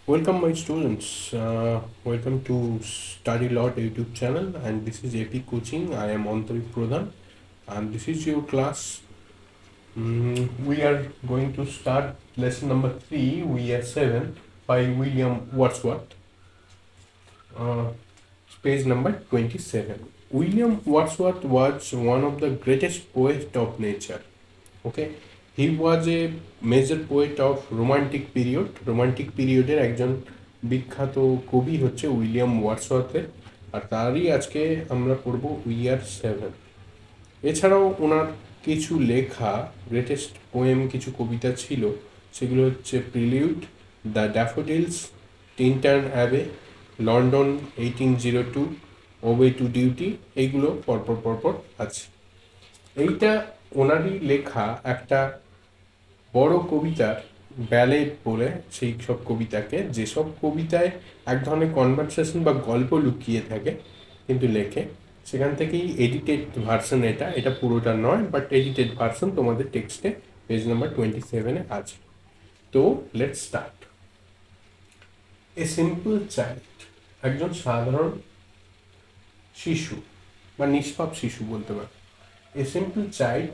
Welcome, my students. Welcome to StudyLord YouTube channel, and this is AP Coaching. I am Antarik Pradhan, and this is your class. We are going to start lesson number 3, we are 7, by William Wordsworth, page number 27. William Wordsworth was one of the greatest poets of nature. Okay, he was a major poet of romantic পিরিয়ডের একজন বিখ্যাত কবি হচ্ছে William ওয়ার্ডসওয়ার্থের, আর তারই আজকে আমরা পড়ব we are 7। এছাড়াও ওনার কিছু লেখা গ্রেটেস্ট পোয়েম কিছু কবিতা ছিল, সেগুলো হচ্ছে Prelude, the Daffodils, Tintern Abbey, London 1802, way to duty, এইগুলো পরপর আছে। এইটা ওনারই লেখা একটা বড় কবিতার ব্যালেড বলে, সেই সব কবিতাকে, যেসব কবিতায় এক ধরনের কনভারসেশন বা গল্প লুকিয়ে থাকে কিন্তু লেখে, সেখান থেকেই এডিটেড ভার্সন। এটা পুরোটা নয়, বাট এডিটেড ভার্সন তোমাদের টেক্সটে পেজ নাম্বার 27-এ আছে। তো let's start. A simple child, একজন সাধারণ শিশু বা নিষ্পাপ শিশু বলতে পারে। A simple child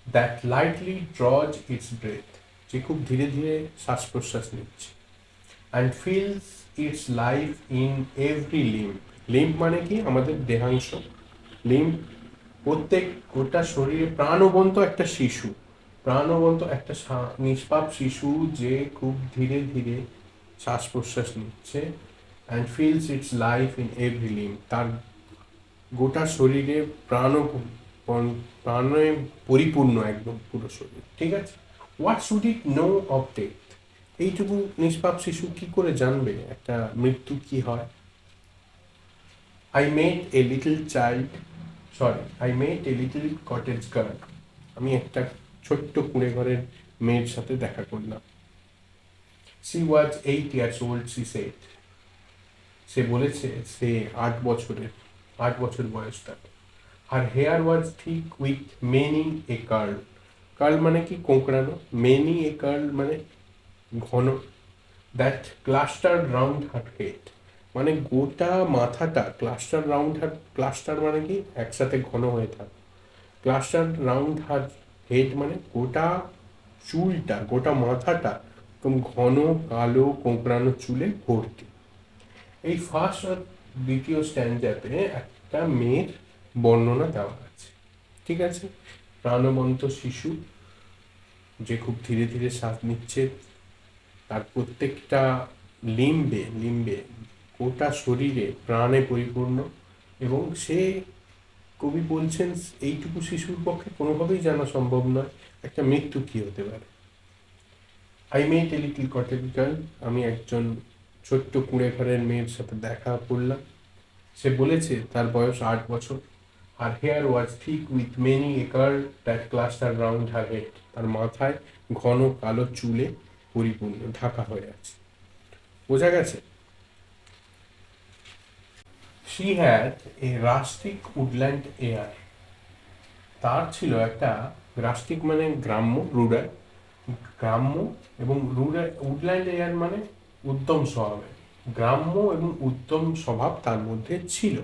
that lightly draws its breath, যে খুব ধীরে ধীরে শ্বাস প্রশ্বাস নিচ্ছে। And feels its life in every limb. Limb মানে কি? আমাদের দেহাংশ। লিম্ব, প্রত্যেক গোটা শরীরে প্রাণবন্ত একটা শিশু, প্রাণবন্ত একটা নিষ্পাপ শিশু যে খুব ধীরে ধীরে শ্বাস প্রশ্বাস নিচ্ছে। And feels its life in every limb, তার গোটা শরীরে প্রাণে পরিপূর্ণ, একদম পুরো শরীর। ঠিক আছে। What should it know of death? এইটুকু নিষ্পাপ শিশু কি করে জানবে একটা মৃত্যু কি হয়? I met a little cottage girl, আমি একটা ছোট্ট কুঁড়ে ঘরের মেয়ের সাথে দেখা করলাম। She was 8 years old, she said, সে বলেছে সে 8 বছর বয়স তার। Her hair was thick with many a curl, curl মানে কি? কোঁকড়ানো। মেনি এ কার্ল মানে ঘন। That cluster round her head, মানে গোটা মাথাটা ক্লাস্টার রাউন্ড হার, ক্লাস্টার মানে কি? একসাথে ঘন হয়ে থাকে। ক্লাস্টার রাউন্ড হার হেড মানে গোটা চুলটা, গোটা মাথাটা একদম ঘন কালো কোঁকড়ানো চুলে ভর্তি। এই ফার্স্ট আর দ্বিতীয় স্ট্যান্ডাতে একটা মেয়ের বর্ণনা দেওয়া আছে। ঠিক আছে। প্রাণবন্ত শিশু যে খুব ধীরে ধীরে শ্বাস নিচ্ছে, তার প্রত্যেকটা লিম্বে গোটা শরীরে প্রাণে পরিপূর্ণ, এবং সে, কবি বলছেন, এইটুকু শিশুর পক্ষে কোনোভাবেই জানা সম্ভব নয় একটা মৃত্যু কি হতে পারে। I met a little cottage girl, আমি একজন ছোট্ট কুঁড়ে ঘরের মেয়ের সাথে দেখা করলাম। সে বলেছে তার বয়স 8 বছর। আর hair was thick with many a curl that cluster round her head, তার মাথায় ঘন কালো চুলে পরিপূর্ণ ঢাকা হয়ে আছে। বোঝা গেছে? She had a rustic woodland air, তার ছিল একটা রাস্টিক মানে গ্রাম্য, রুরাল, গ্রাম্য এবং রুরাল, উডল্যান্ড এয়ার মানে উদ্যম স্বভাবের, গ্রাম্য এবং উদ্যম স্বভাব তার মধ্যে ছিল।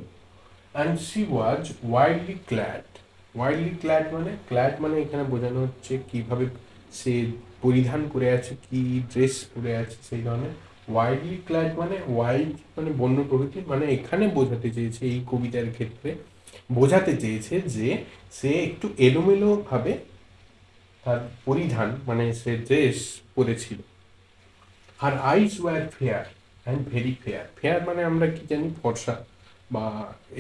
And she was wildly clad মানে, ক্ল্যাড মানে এখানে বোঝানো হচ্ছে কিভাবে সে পরিধান করে আছে, কি ড্রেস পরে আছে, সেই ধরনের। ওয়াইল্ডলি ক্ল্যাড মানে, ওয়াইল্ড মানে বন্য প্রকৃতি, মানে এখানে বোঝাতে চেয়েছে, এই কবিতার ক্ষেত্রে বোঝাতে চেয়েছে যে সে একটু এলোমেলো ভাবে তার পরিধান, মানে সে ড্রেস পরেছিল। আর eyes were fair and very fair, fair মানে আমরা কি জানি? ফর্সা, বা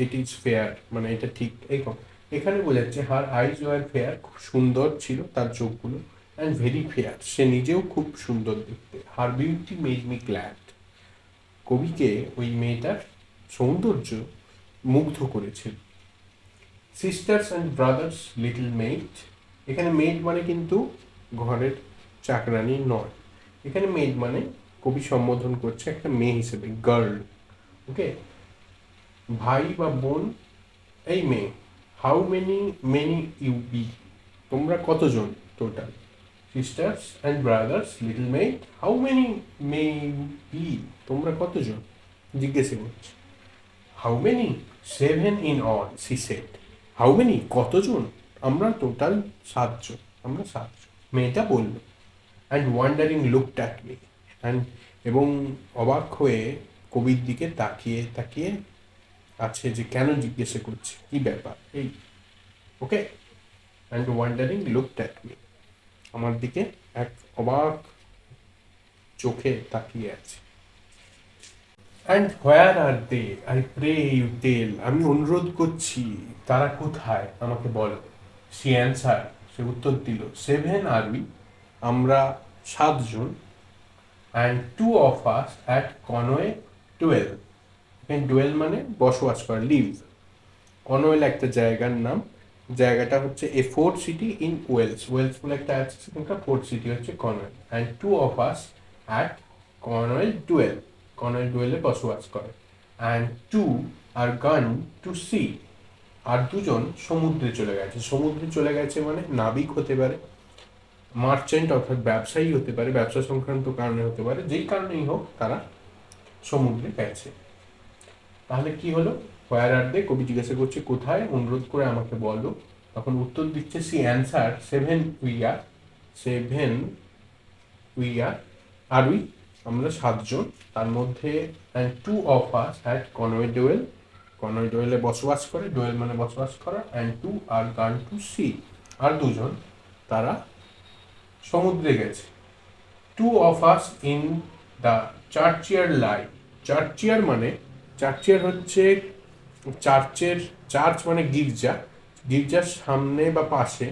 ইট ইজ ফেয়ার মানে এটা ঠিক, এইরকম এখানে বোঝাচ্ছে। হার আইস ওয়ার ফেয়ার, খুব সুন্দর ছিল তার চোখগুলো। অ্যান্ড ভেরি ফেয়ার, সে নিজেও খুব সুন্দর দেখতে। Her beauty made me glad, কবিকে ওই মেয়েটার সৌন্দর্য মুগ্ধ করেছিল। Sisters and brothers little made, এখানে মেড মানে কিন্তু ঘরের চাকরানি নয়, এখানে মেড মানে কবি সম্বোধন করছে একটা মেয়ে হিসেবে, গার্ল। ওকে। ভাই বা বোন, এই মেয়ে। হাউ মেনি ইউ বি, তোমরা কতজন total? Sisters and brothers little made how many may be, তোমরা কতজন জিজ্ঞেস করছে। How many? 7 in all, she said. How many? কতজন? আমরা টোটাল 7 জন, আমরা 7 জন, মেয়েটা বলল। And wondering looked at me, and এবং অবাক হয়ে কবির দিকে তাকিয়ে তাকিয়ে আছে যে কেন জিজ্ঞাসা করছে, কি ব্যাপার এই। Okay, and wondering looked at me, আমার দিকে এক অবাক চোখে তাকিয়ে আছে। And where are they, I pray you tell, আমি অনুরোধ করছি তারা কোথায় আমাকে বলো। সি অ্যান্সার, সে উত্তর দিল, 7 আর উই, আমরা 7 জন, and 2 of us at Conway dwell. এখানে ডুয়েল মানে বসবাস করা, লিভ। কনওয়েল একটা জায়গার নাম, জায়গাটা হচ্ছে a fort city in Wales, Wales বলে একটা আছে সেখানকার ফোর্ট সিটি হচ্ছে Conway. And 2 of us at Conway dwell, Conway ডুয়েলে বসবাস করে। And 2 are gone to C, আর 2 জন সমুদ্রে চলে গেছে। সমুদ্রে চলে গেছে মানে নাবিক হতে পারে, মার্চেন্ট অর্থাৎ ব্যবসায়ী হতে পারে, ব্যবসা সংক্রান্ত কারণে হতে পারে, যেই কারণেই হোক তারা সমুদ্রে গেছে। তাহলে কি হলো, হোয়ার আর দে, কবি জিজ্ঞাসা করছে কোথায়, অনুরোধ করে আমাকে বলো। তখন উত্তর দিচ্ছে she answer, 7 we are, 7 we are, are we, আমরা 7 জন, তার মধ্যে and 2 of us at Conway dwell, Conway ডুয়েলে বসবাস করে, ডুয়েল মানে বসবাস করা, and 2 are gone to C, আর 2 জন তারা সমুদ্রে গেছে। 2 of us in the churchyard life, churchyard মানে, চার্চিয়ার হচ্ছে চার্চের, চার্চ মানে গির্জা, গির্জার সামনে বা পাশে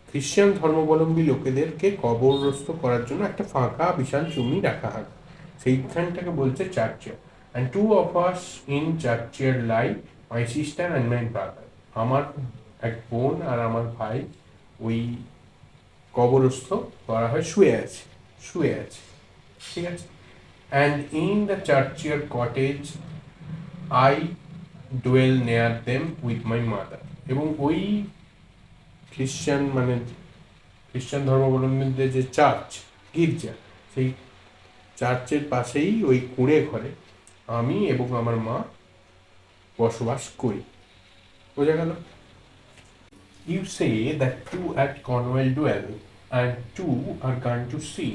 খ্রিস্টান ধর্মাবলম্বী লোকেদেরকে কবরস্থ করার জন্য একটা ফাঁকা বিশাল জমি রাখা হয়, সেইখানটাকে বলছে churchyard. And 2 of us in churchyard life, my sister and my brother, আমার এক বোন আর আমার ভাই ওই কবরস্থ করা হয়, শুয়ে আছে, শুয়ে আছে, ঠিক আছে। And in the churchyard cottage I dwell near them with my mother, এবং ওই খ্রিশ্চান মানে খ্রিস্টান ধর্মাবলম্বীদের যে চার্চ, গির্জা, সেই চার্চের পাশেই ওই কুঁড়ে ঘরে আমি এবং আমার মা বসবাস করি। বোঝা গেল? You say that 2 at Conway dwell and 2 are gone to C,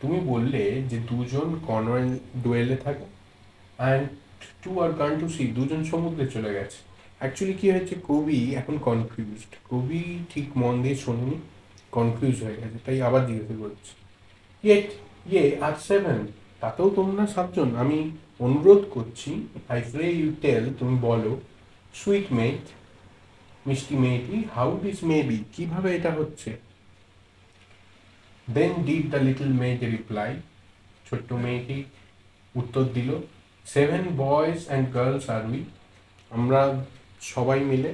তুমি বললে যে 2 জন কনওয়েল ডুয়েলে থাকে, and 2 are gone to C, 2 জন সমুদ্রে চলে গেছে। অ্যাকচুয়ালি কি হয়েছে, কবি এখন কনফিউজড, কবি ঠিক মন দিয়ে শোনেনি, কনফিউজ হয়ে গেছে, তাই আবার জিজ্ঞাসা করছে। ইয়েট ইয়ে আর 7, তাতেও তোমরা 7 জন, আমি অনুরোধ করছি, আই প্রে ইউ টেল, তুমি বলো, সুইট মেট, মিষ্টি মেয়েটি, হাউ দিস মে বি, কিভাবে এটা হচ্ছে। Then did the little maid reply, ছোট্ট মেয়েটি উত্তর দিল, 7 boys and girls are we, আমরা সবাই মিলে,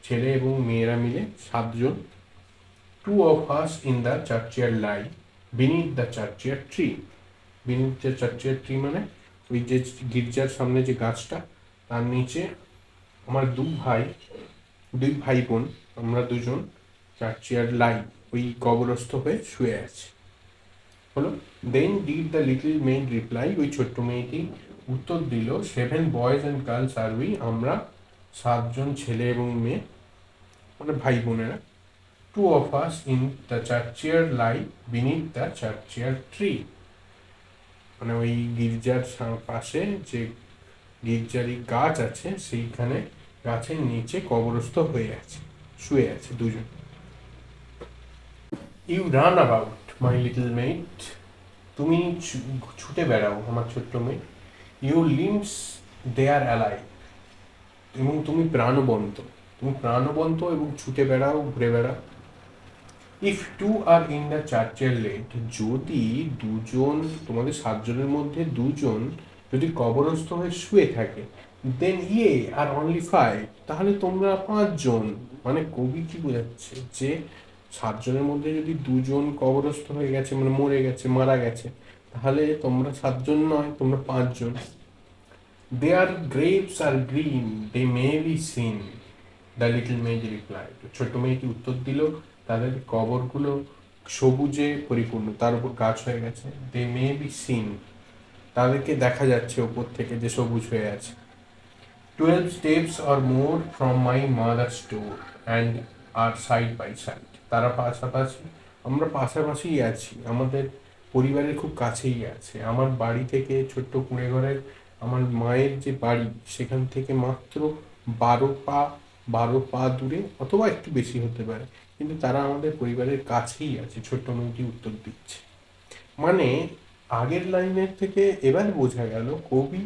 ছেলে এবং মেয়েরা মিলে 7 জন। 2 of us in the churchyard life beneath the churchyard tree, beneath the churchyard tree মানে ওই যে গির্জার সামনে যে গাছটা, তার নিচে আমার 2 ভাই বোন, আমরা 2 জন চার্চিয়ার লাইফ, ওই কবরস্থ হয়ে শুয়ে আছি। হলো, then did the little maid reply, ওই ছোট্ট মেয়েটি উত্তর দিল, 7 boys and girls are we, আমরা 7 জন ছেলে এবং মেয়ে মানে ভাই বোনেরা। 2 of us in the churchyard life beneath the churchyard tree, মানে ওই গির্জার পাশে যে গির্জারই গাছ আছে, সেইখানে গাছের নিচে কবরস্থ হয়ে আছে, শুয়ে আছে 2 জন। You run about my little maid, তুমি ছুটে বেড়াও আমার ছোট্ট মেয়ে। Your limbs they are alive, এবং তুমি প্রাণবন্ত, তুমি প্রাণবন্ত এবং ছুটে বেড়াও, ঘুরে বেড়াও। If 2 are in the churchyard laid, যদি 2 জন, তোমাদের 7 জনের মধ্যে 2 জন যদি কবরস্থ হয়ে শুয়ে থাকে, দেন ইয়ে আর অনলি 5, তাহলে তোমরা 5 জন। মানে কবি কি বোঝাচ্ছে, যে 7 জনের মধ্যে যদি 2 জন কবরস্থ হয়ে গেছে মানে মরে গেছে, মারা গেছে, তাহলে তোমরা 7 জন নয়, তোমরা 5 জন। Their graves are green, they may be seen, the little maid replied, ছোট্ট মেয়েটি উত্তর দিল, তাদের কবরগুলো সবুজে পরিপূর্ণ, তার উপর গাছ হয়ে গেছে। দে মে বি সিন, তাদেরকে দেখা যাচ্ছে ওপর থেকে যে সবুজ হয়ে আছে। 12 steps or more from my mother's door and are side by side. তারা পাশাপাশি, আমরা পাশাপাশিই আছি, আমাদের পরিবারের খুব কাছেই আছে। আমার বাড়ি থেকে, ছোট্ট কুঁড়ে ঘরের আমার মায়ের যে বাড়ি, সেখান থেকে মাত্র 12 পা দূরে, অথবা একটু বেশি হতে পারে, কিন্তু তারা আমাদের পরিবারের কাছেই আছে। ছোট্ট মেয়েটি উত্তর দিচ্ছে। মানে আগের লাইনের থেকে এবার বোঝা গেল কবি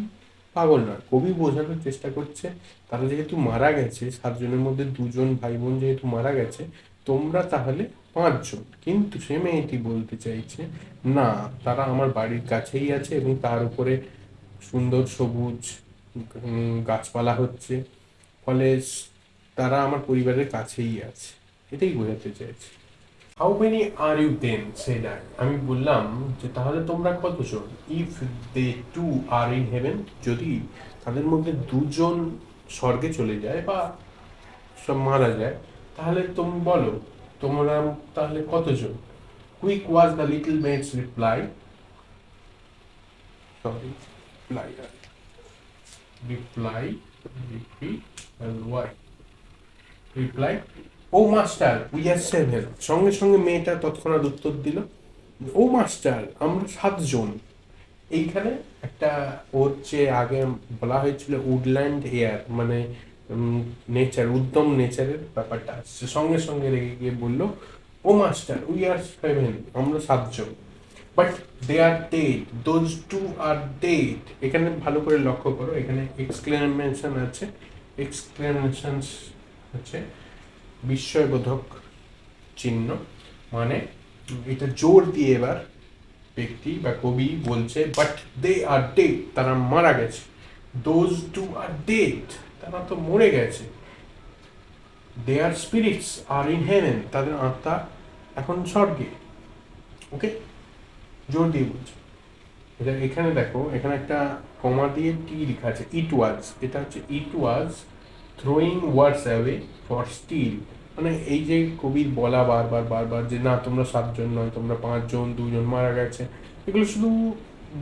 পাগল নয়। কবি বোঝানোর চেষ্টা করছে তারা যেহেতু মারা গেছে, 7 জনের মধ্যে 2 জন ভাই বোন যেহেতু মারা গেছে, তোমরা তাহলে 5 জন। কিন্তু সে মেয়েটি বলতে চাইছে না, তারা আমার বাড়ির কাছেই আছে এবং তার উপরে সুন্দর সবুজ গাছপালা হচ্ছে, ফলে তারা আমার পরিবারের কাছেই আছে, এটাই বোঝাতে চাইছে। How many are you then, said I, আমি বললাম যে তাহলে তোমরা কতজন। If they two are in heaven, যদি তাদের মধ্যে 2 জন স্বর্গে চলে যায় বা সব মারা যায়, তাহলে তুমি বলো তোমরা তাহলে কতজন। Quick was the little maid's reply, sorry reply reply O master we are 7। সঙ্গে সঙ্গে মেয়েটা তৎক্ষণাৎ উত্তর দিল, ও মাস্টার আমরা 7 জন। এইখানে একটা ওর যে আগে বলা হয়েছিল উডল্যান্ড এয়ার, মানে নেচার, উদ্যম নেচারের ব্যাপারটা আসছে। সঙ্গে সঙ্গে রেগে গিয়ে বললো, ও মাস্টার উই আর 7, আমরা 7 জন। But they are dead, those 2 are dead. এখানে ভালো করে লক্ষ্য করো, এখানে এক্সক্লেমেশন আছে, এক্সক্লেমেশন আছে বিস্ময়বোধক চিহ্ন, মানে এটা জোর দিয়ে এবার ব্যক্তি বা কবি বলছে, বাট দে আর ডেড, তারা মারা গেছে। দোজ 2 আর ডেড, তারা তো মরে গেছে। দেয়ার স্পিরিটস আর ইন হেভেন, তাদের আত্মা এখন স্বর্গে। ওকে, জোর দিয়ে বলছে। এটা এখানে দেখো, এখানে একটা কমা দিয়ে টি লেখা আছে, ইট ওয়াজ। এটা হচ্ছে it was throwing words away for still, মানে এই যে কবির বলা বারবার বারবার যে না তোমরা 7 জন নয়, তোমরা 5 জন, 2 জন মারা গেছে, এগুলো শুধু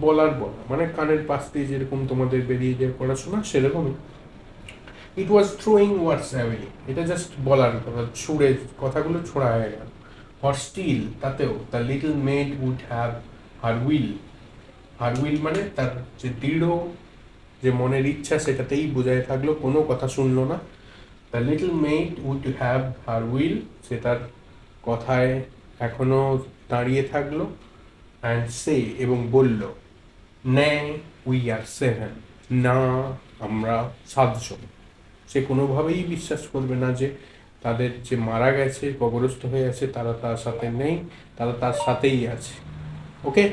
বলা, মানে কানের পাশ দিয়ে যেরকম তোমাদের বেরিয়ে যায় পড়াশোনা, সেরকমই। It was throwing words away, এটা জাস্ট বলার কথা, ছুঁড়ে কথাগুলো ছোড়া হয়ে গেল। ফর স্টিল, তাতেও the little maid would have her will. Her will মানে তার যে দৃঢ় যে মনের ইচ্ছা, সেটাতেই বোঝায় থাকলো, কোনো কথা শুনলো না। The little maid would have her will, সে তার কথায় এখনো দাঁড়িয়ে থাকলো। অ্যান্ড সে, এবং বলল, নে উই আর 7, না আমরা 7 জন। সে কোনোভাবেই বিশ্বাস করবে না যে তাদের যে মারা গেছে, কবরস্থ হয়ে আছে, তারা তার সাথে নেই, তারা তার সাথেই আছে। ওকে,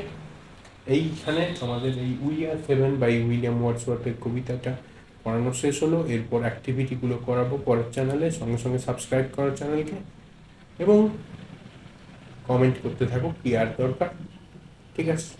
এইখানে আমাদের এই উই আর 7 বাই উইলিয়াম ওয়ার্ডসওয়ার্থের কবিতাটা পড়ানো শেষ হলো। এরপর অ্যাক্টিভিটিগুলো করাবো পরের চ্যানেলে। সঙ্গে সঙ্গে সাবস্ক্রাইব করো চ্যানেলকে এবং কমেন্ট করতে থাকো কি আর দরকার। ঠিক আছে।